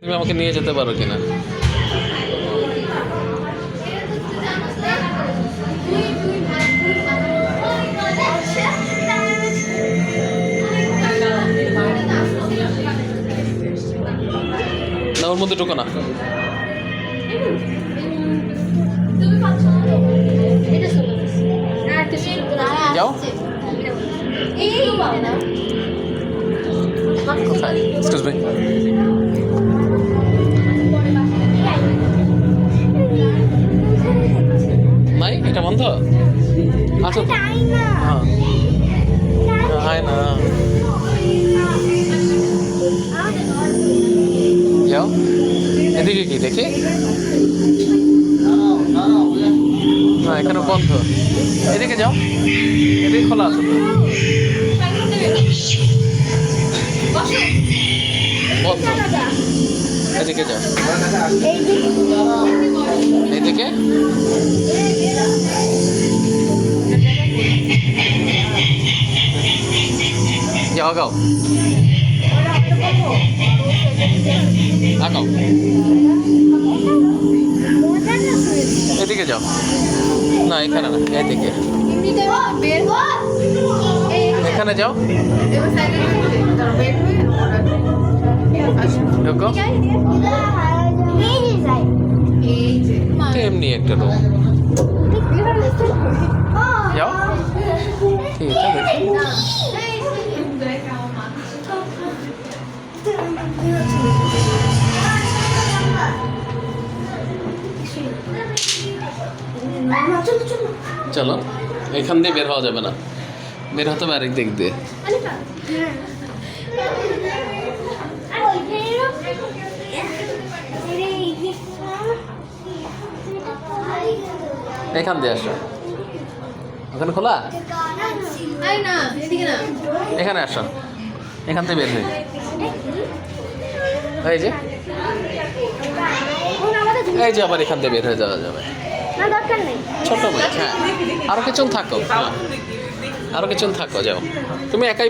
তুমি আমাকে নিয়ে যেতে পারো কিনা? না, ওর মধ্যে ঢুকো না। যাও। কোথায়? Excuse me. নাই, এটা বন্ধ। আচ্ছা তো হ্যাঁ, আয় না। যাও, এদিকে কি দেখি? না, এখানে বন্ধ। এদিকে যাও, এদিকে খোলা আছে তো। বন্ধ। এদিকে যাও, এদিকে। যাও, আগাও আগাও, এদিকে যাও। না, এখানে না, এদিকে। এখানে যাও, ঢোকো। এমনি একটা রুম। যাও, ঠিক আছে। চলো, এখান দিয়ে বের হওয়া যাবে না, বের হতে হবে আরেক দিক দিয়ে। এখান দিয়ে আসো। ওখানে খোলা, এখানে আসো, এখান থেকে বের হয়ে। এই যে, এই যে আবার এখান থেকে বের হয়ে যাওয়া যাবে। ছোট মেয়ে, হ্যাঁ। আরো কিছুক্ষণ থাকো, আরো কিছুক্ষণ থাকো, যাও। তুমি একাই